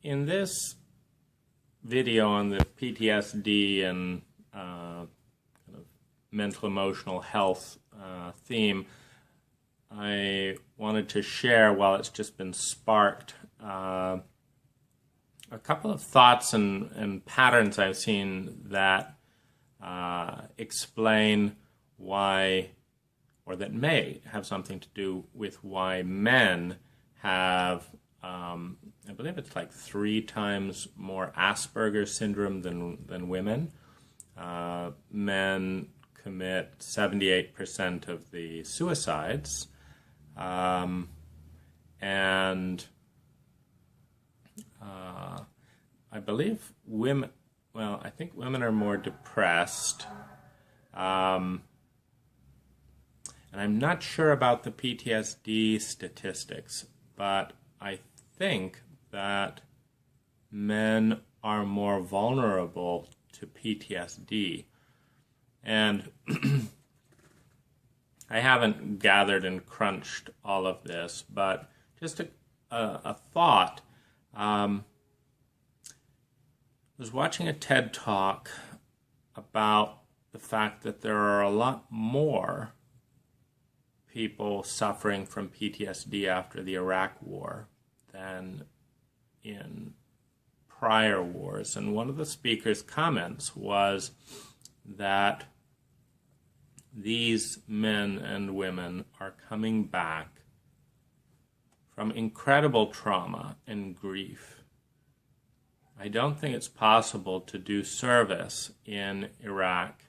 In this video on the PTSD and kind of mental emotional health theme, I wanted to share, while it's just been sparked, a couple of thoughts and patterns I've seen that explain why, or that may have something to do with why men have, I believe it's like 3 times more Asperger's syndrome than women. Men commit 78% of the suicides, and I believe women, well, I think women are more depressed, and I'm not sure about the PTSD statistics, but I think that men are more vulnerable to PTSD. And I haven't gathered and crunched all of this, but just a thought. I was watching a TED Talk about the fact that there are a lot more people suffering from PTSD after the Iraq War than in prior wars. And one of the speaker's comments was that these men and women are coming back from incredible trauma and grief. I don't think it's possible to do service in Iraq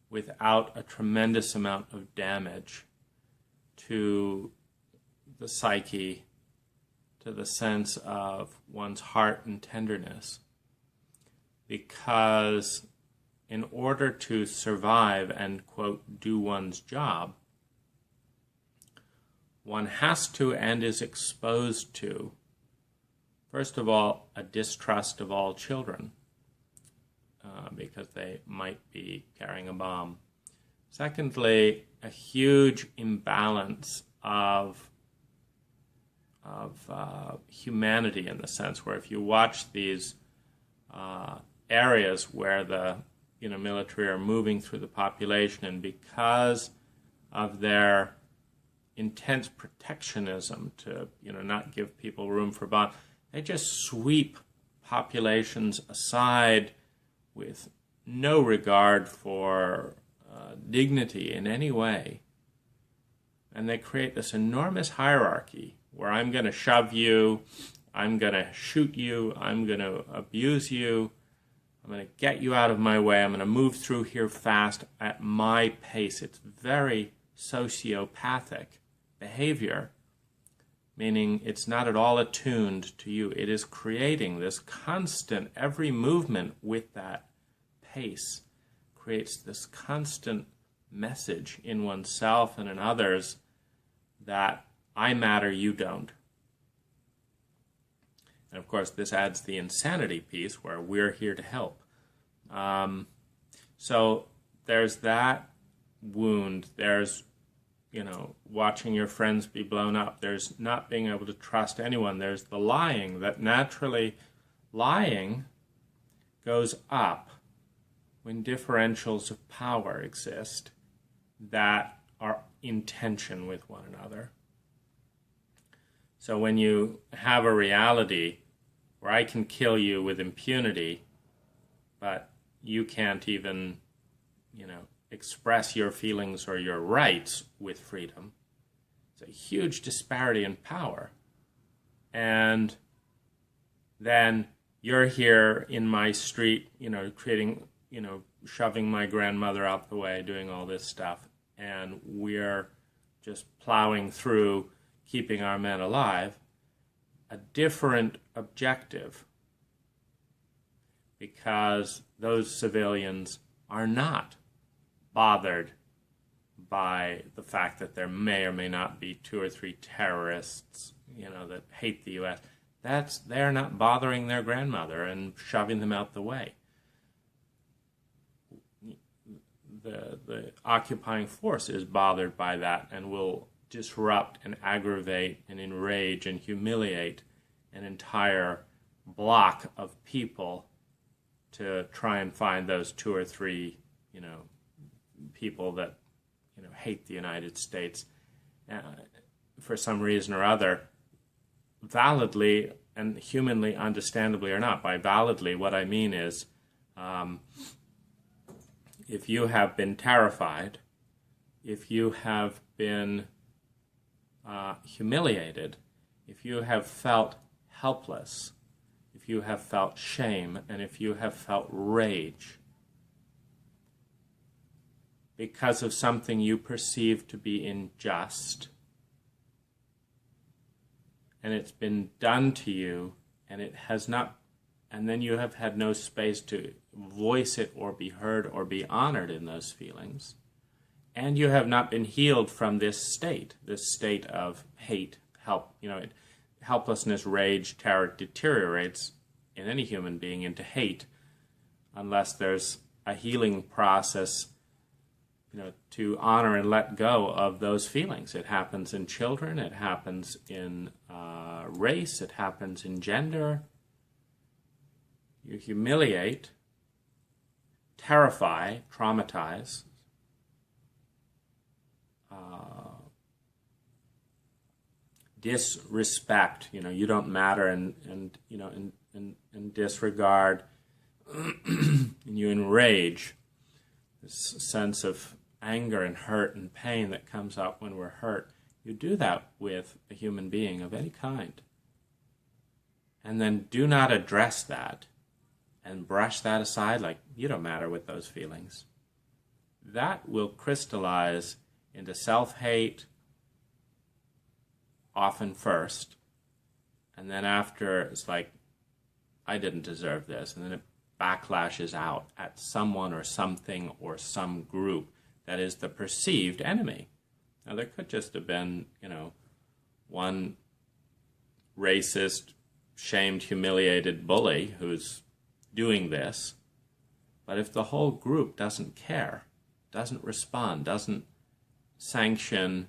without a tremendous amount of damage to the psyche, to the sense of one's heart and tenderness. Because in order to survive and, quote, do one's job, one has to and is exposed to, first of all, a distrust of all children, because they might be carrying a bomb. Secondly, a huge imbalance of humanity, in the sense where if you watch these areas where the military are moving through the population, and because of their intense protectionism to not give people room for bombs, they just sweep populations aside with no regard for dignity in any way. And they create this enormous hierarchy where I'm going to shove you, I'm going to shoot you, I'm going to abuse you, I'm going to get you out of my way, I'm going to move through here fast at my pace. It's very sociopathic behavior, meaning it's not at all attuned to you. It is creating this constant, every movement with that pace creates this constant message in oneself and in others that I matter, you don't. And of course, this adds the insanity piece where we're here to help. So there's that wound. There's, watching your friends be blown up. There's not being able to trust anyone. There's the lying, that naturally lying goes up when differentials of power exist that are in tension with one another. So when you have a reality where I can kill you with impunity, but you can't even, express your feelings or your rights with freedom, it's a huge disparity in power. And then you're here in my street, creating, shoving my grandmother out the way, doing all this stuff, and we're just plowing through, keeping our men alive. A different objective, because those civilians are not bothered by the fact that there may or may not be 2 or 3 terrorists, that hate the U.S. They're not bothering their grandmother and shoving them out the way. The occupying force is bothered by that and will disrupt and aggravate and enrage and humiliate an entire block of people to try and find those 2 or 3, people that, hate the United States for some reason or other, validly and humanly understandably or not. By validly, what I mean is, if you have been terrified, if you have been humiliated, if you have felt helpless, if you have felt shame, and if you have felt rage because of something you perceive to be unjust, and it's been done to you, and it has not, and then you have had no space to voice it or be heard or be honored in those feelings, and you have not been healed from this state of hate, helplessness, rage, terror deteriorates in any human being into hate unless there's a healing process, to honor and let go of those feelings. It happens in children, it happens in race, it happens in gender. You humiliate, terrify, traumatize, disrespect, you don't matter, and disregard, and you enrage. This sense of anger and hurt and pain that comes up when we're hurt. You do that with a human being of any kind. And then do not address that and brush that aside like you don't matter with those feelings. That will crystallize into self-hate, often first, and then after it's like, I didn't deserve this, and then it backlashes out at someone or something or some group that is the perceived enemy. Now, there could just have been, one racist, shamed, humiliated bully who's doing this, but if the whole group doesn't care, doesn't respond, doesn't sanction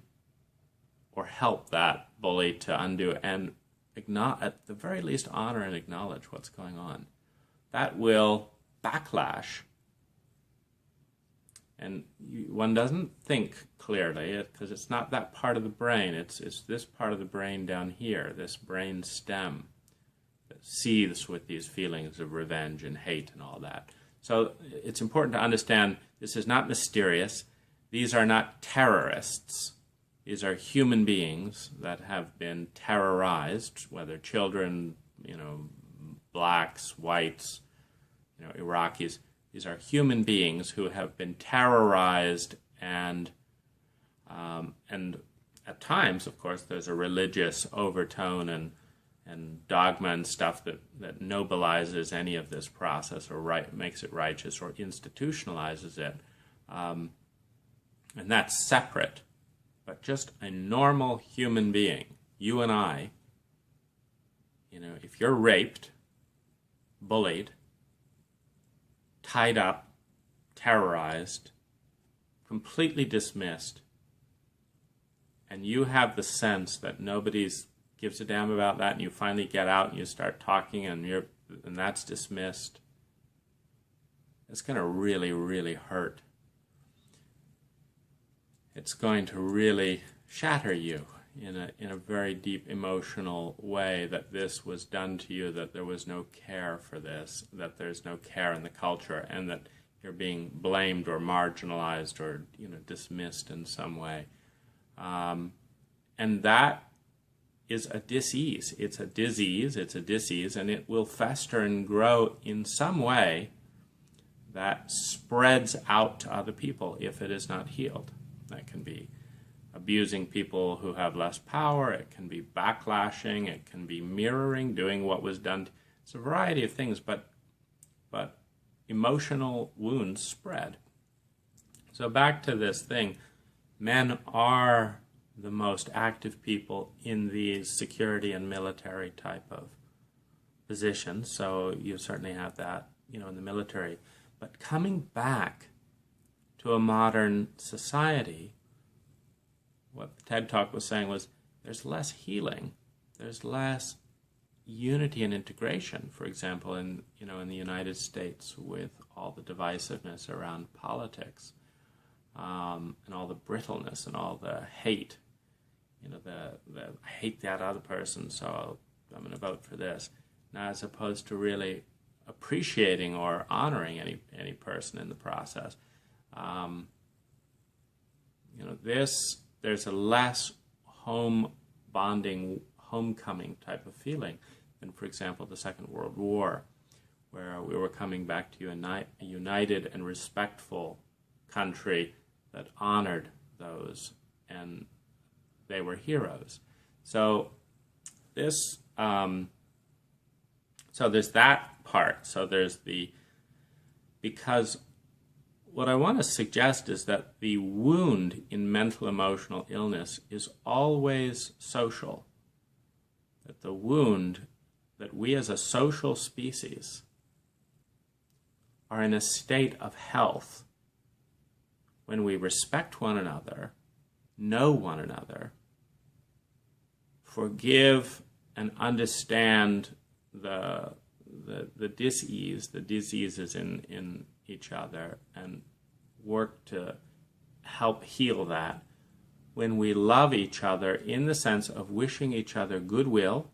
or help that bully to undo and at the very least honor and acknowledge what's going on, that will backlash. And one doesn't think clearly because it's not that part of the brain. It's this part of the brain down here, this brain stem that seethes with these feelings of revenge and hate and all that. So it's important to understand this is not mysterious. These are not terrorists. These are human beings that have been terrorized, whether children, blacks, whites, Iraqis. These are human beings who have been terrorized, and at times, of course, there's a religious overtone and dogma and stuff that nobilizes any of this process or makes it righteous or institutionalizes it, and that's separate. But just a normal human being, you and I, if you're raped, bullied, tied up, terrorized, completely dismissed, and you have the sense that nobody gives a damn about that, and you finally get out and you start talking and that's dismissed, it's going to really, really hurt. It's going to really shatter you in a very deep emotional way that this was done to you, that there was no care for this, that there's no care in the culture, and that you're being blamed or marginalized or dismissed in some way. And that is a dis-ease. It's a disease, it's a dis-ease, and it will fester and grow in some way that spreads out to other people if it is not healed. That can be abusing people who have less power, it can be backlashing, it can be mirroring, doing what was done. It's a variety of things, but emotional wounds spread. So back to this thing, men are the most active people in these security and military type of positions, so you certainly have that, in the military. But coming back to a modern society, what the TED Talk was saying was there's less healing, there's less unity and integration. For example, in the United States, with all the divisiveness around politics, and all the brittleness and all the hate. I hate that other person, so I'm going to vote for this. Now, as opposed to really appreciating or honoring any person in the process. There's a less homecoming type of feeling than, for example, the Second World War, where we were coming back to a united and respectful country that honored those, and they were heroes. So there's that part. So there's because what I want to suggest is that the wound in mental emotional illness is always social. That the wound, that we as a social species are in a state of health when we respect one another, know one another, forgive and understand the diseases in each other, and work to help heal that. When we love each other in the sense of wishing each other goodwill,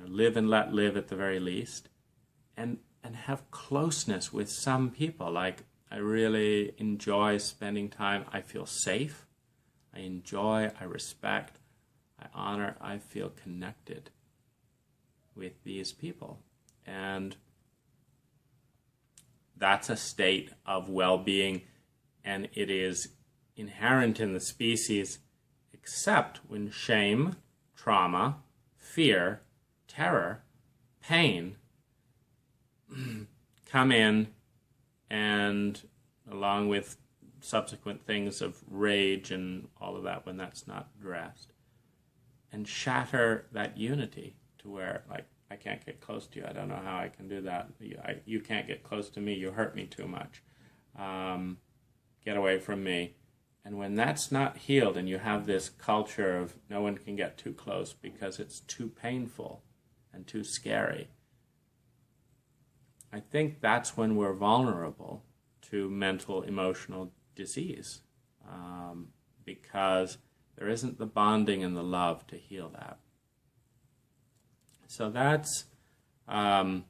live and let live at the very least, and have closeness with some people. Like, I really enjoy spending time. I feel safe. I enjoy, I respect, I honor, I feel connected with these people. And that's a state of well-being, and it is inherent in the species, except when shame, trauma, fear, terror, pain come in, and along with subsequent things of rage and all of that, when that's not addressed, and shatter that unity to where, like, I can't get close to you. I don't know how I can do that. You can't get close to me. You hurt me too much. Get away from me. And when that's not healed, and you have this culture of no one can get too close because it's too painful and too scary, I think that's when we're vulnerable to mental emotional disease, because there isn't the bonding and the love to heal that. So that's some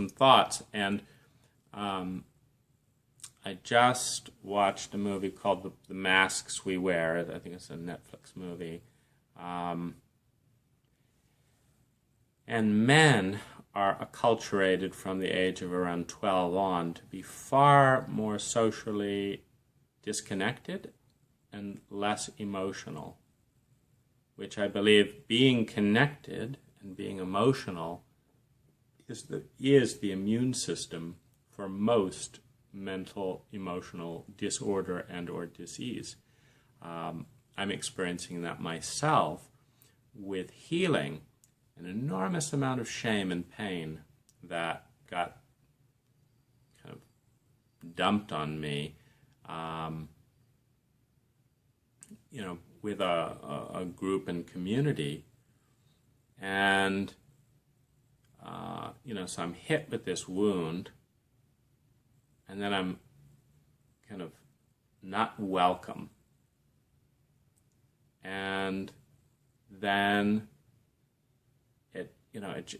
thoughts. And I just watched a movie called The Masks We Wear. I think it's a Netflix movie. And men are acculturated from the age of around 12 on to be far more socially disconnected and less emotional, which I believe being connected and being emotional is the immune system for most mental emotional disorder and or disease. I'm experiencing that myself with healing an enormous amount of shame and pain that got kind of dumped on me, with a group and community. And, so I'm hit with this wound, and then I'm kind of not welcome. And then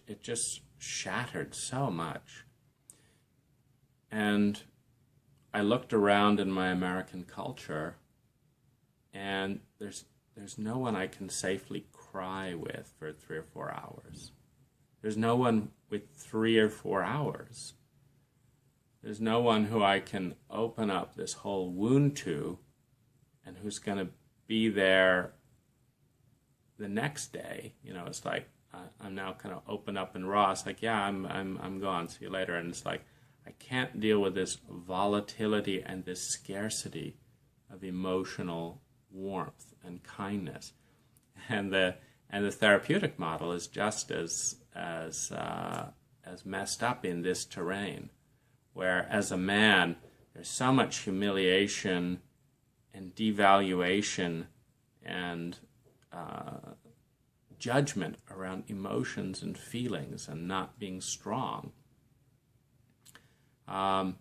it just shattered so much. And I looked around in my American culture, and there's no one I can safely cry with for 3 or 4 hours. There's no one with 3 or 4 hours. There's no one who I can open up this whole wound to, and who's going to be there the next day. It's like I'm now kind of open up and raw. It's like, yeah, I'm gone. See you later. And it's like, I can't deal with this volatility and this scarcity of emotional warmth and kindness. And the therapeutic model is just as messed up in this terrain, where as a man there's so much humiliation and devaluation and judgment around emotions and feelings and not being strong, that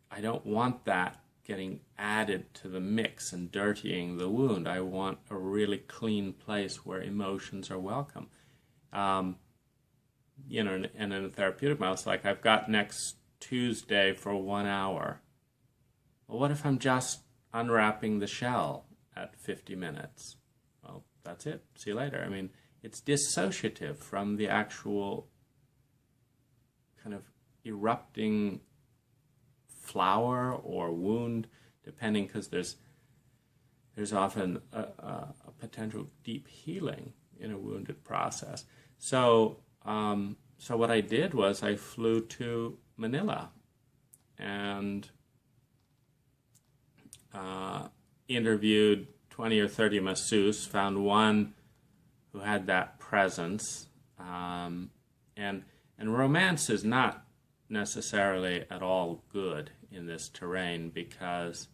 I don't want that getting added to the mix and dirtying the wound. I want a really clean place where emotions are welcome. You know, and in a therapeutic model, it's like, I've got next Tuesday for 1 hour. Well, what if I'm just unwrapping the shell at 50 minutes? Well, that's it. See you later. I mean, it's dissociative from the actual kind of erupting flower or wound, depending, because there's often a potential deep healing in a wounded process. So what I did was I flew to Manila and interviewed 20 or 30 masseuses, found one who had that presence, and romance is not necessarily at all good in this terrain because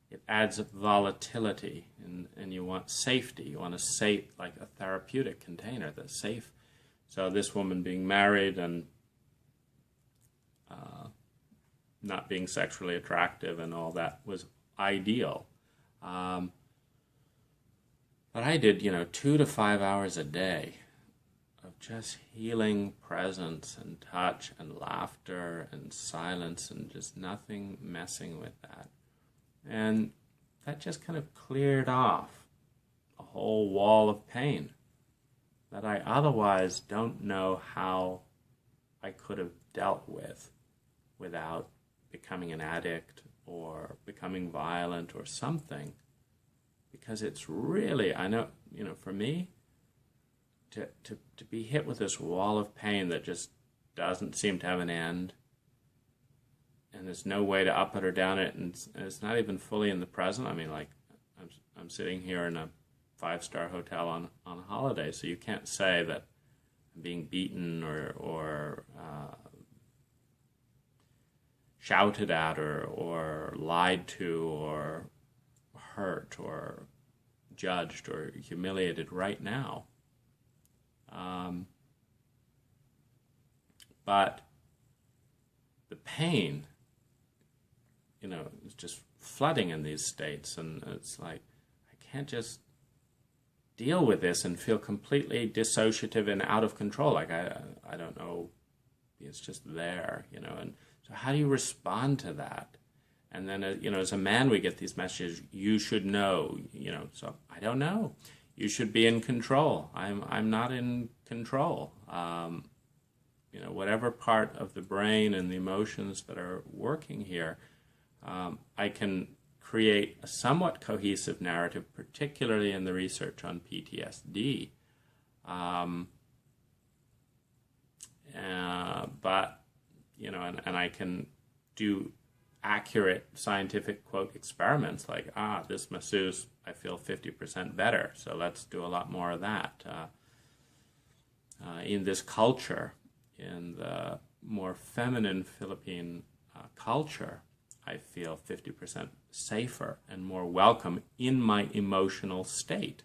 it adds volatility, and you want safety. You want a safe, like a therapeutic container that's safe. So this woman being married and not being sexually attractive and all that was ideal. But I did, 2 to 5 hours a day of just healing presence and touch and laughter and silence and just nothing messing with that. And that just kind of cleared off a whole wall of pain that I otherwise don't know how I could have dealt with without becoming an addict or becoming violent or something. Because it's really, I know, for me, to be hit with this wall of pain that just doesn't seem to have an end, and there's no way to up it or down it, and it's not even fully in the present. I mean, like, I'm sitting here in a 5-star hotel on a holiday, so you can't say that I'm being beaten or shouted at or lied to or hurt or judged or humiliated right now. But the pain, is just flooding in these states, and it's like, I can't just deal with this and feel completely dissociative and out of control. Like, I don't know, it's just there, and so how do you respond to that? And then, as a man, we get these messages, you should know, so I don't know. You should be in control. I'm not in control. Whatever part of the brain and the emotions that are working here, I can create a somewhat cohesive narrative, particularly in the research on PTSD. But, and I can do accurate scientific, quote, experiments like, this masseuse, I feel 50% better, so let's do a lot more of that. In this culture, in the more feminine Philippine culture, I feel 50% safer and more welcome in my emotional state.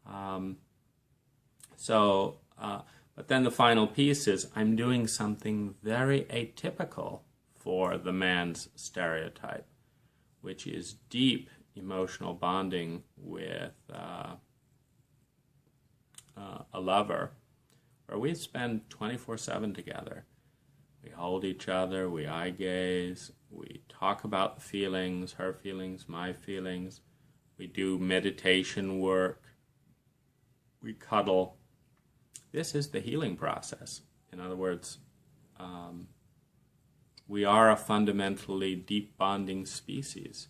But then the final piece is I'm doing something very atypical for the man's stereotype, which is deep emotional bonding with a lover, where we spend 24/7 together. We hold each other, we eye gaze, we talk about the feelings, her feelings, my feelings. We do meditation work. We cuddle. This is the healing process. In other words, we are a fundamentally deep bonding species.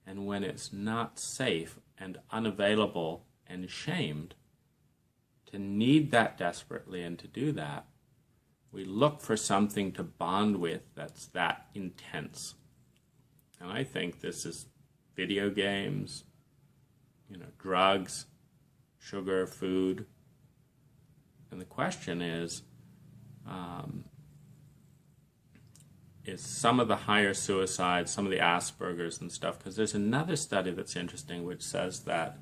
And when it's not safe and unavailable and shamed, to need that desperately and to do that, we look for something to bond with that's that intense. And I think this is video games, drugs, sugar, food. And the question is, is some of the higher suicides, some of the Asperger's and stuff, because there's another study that's interesting which says that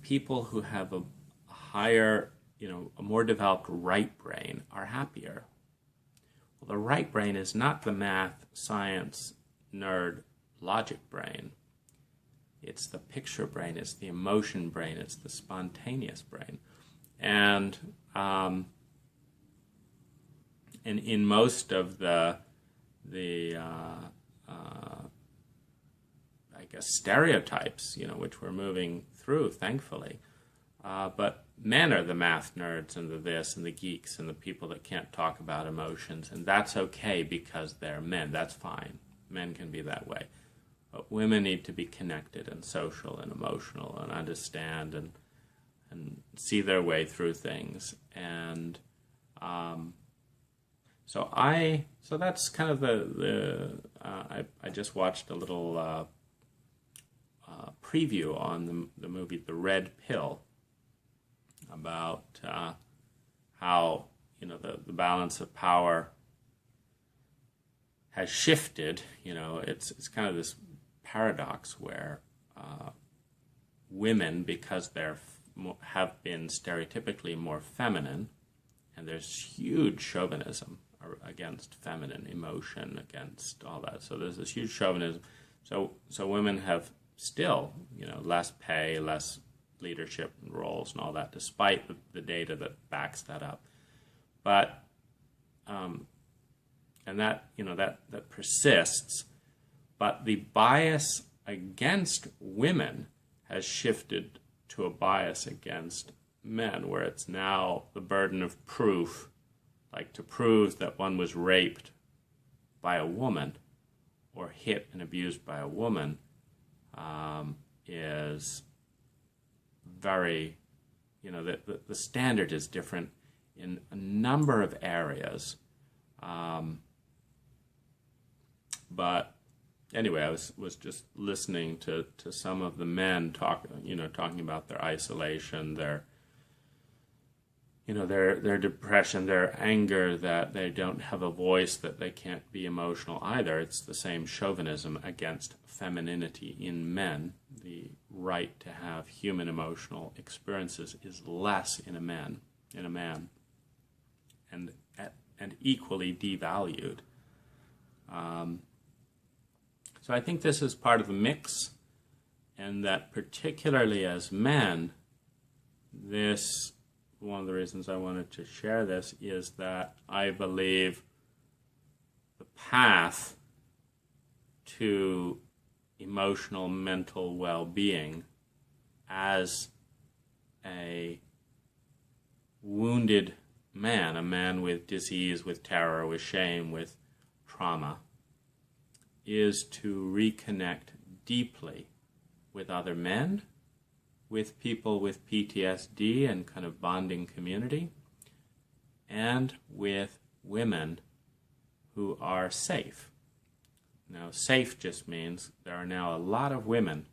people who have a higher, a more developed right brain are happier. Well, the right brain is not the math, science, nerd, logic brain. It's the picture brain, it's the emotion brain, it's the spontaneous brain. And in most of the I guess stereotypes, which we're moving through, thankfully. But men are the math nerds and the this and the geeks and the people that can't talk about emotions, and that's okay because they're men. That's fine. Men can be that way. But women need to be connected and social and emotional and understand and see their way through things. And so that's kind of I just watched a little preview on the movie The Red Pill about how the balance of power has shifted. It's kind of this paradox where women, because have been stereotypically more feminine, and there's huge chauvinism against feminine emotion, against all that. So there's this huge chauvinism. So women have still, less pay, less leadership roles and all that, despite the data that backs that up. But and that that persists. But the bias against women has shifted to a bias against men, where it's now the burden of proof, like to prove that one was raped by a woman or hit and abused by a woman, is very, the standard is different in a number of areas. But anyway, I was just listening to some of the men talking about their isolation, their depression, their anger, that they don't have a voice, that they can't be emotional either. It's the same chauvinism against femininity in men. The right to have human emotional experiences is less in a man, and equally devalued. So I think this is part of the mix, and that particularly as men, one of the reasons I wanted to share this is that I believe the path to emotional, mental well-being as a wounded man, a man with disease, with terror, with shame, with trauma, is to reconnect deeply with other men, with people with PTSD and kind of bonding community, and with women who are safe. Now, safe just means there are now a lot of women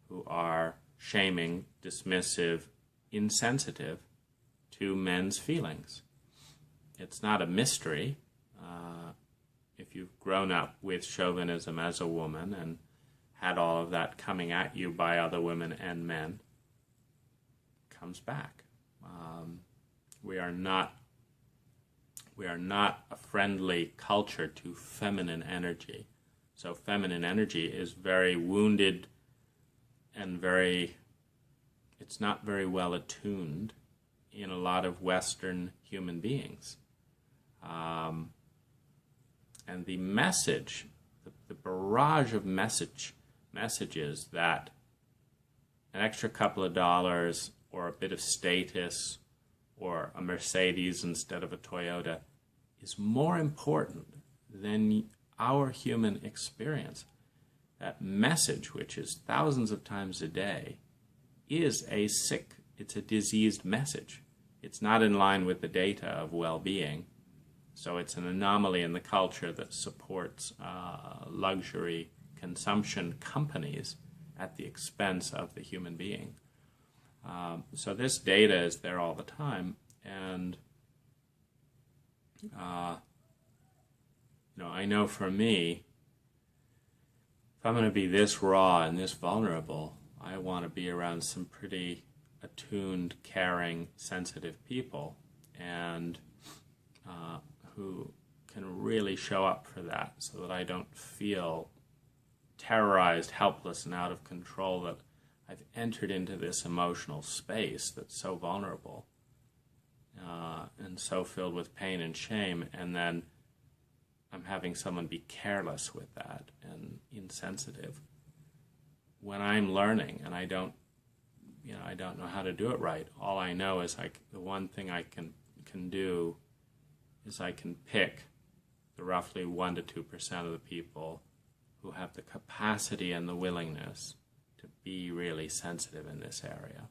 who are shaming, dismissive, insensitive to men's feelings. It's not a mystery. If you've grown up with chauvinism as a woman and had all of that coming at you by other women and men, it comes back. We are not a friendly culture to feminine energy. So feminine energy is very wounded and it's not very well attuned in a lot of Western human beings. And the message, the barrage of messages that an extra couple of dollars or a bit of status or a Mercedes instead of a Toyota is more important than our human experience. That message, which is thousands of times a day, is it's a diseased message. It's not in line with the data of well-being. So it's an anomaly in the culture that supports luxury consumption companies at the expense of the human being. So this data is there all the time, and I know for me, if I'm going to be this raw and this vulnerable, I want to be around some pretty attuned, caring, sensitive people, and who can really show up for that, so that I don't feel terrorized, helpless, and out of control, that I've entered into this emotional space that's so vulnerable and so filled with pain and shame, and then I'm having someone be careless with that and insensitive when I'm learning, and I don't know how to do it right. All I know is the one thing I can do is I can pick the roughly 1 to 2% of the people who have the capacity and the willingness to be really sensitive in this area.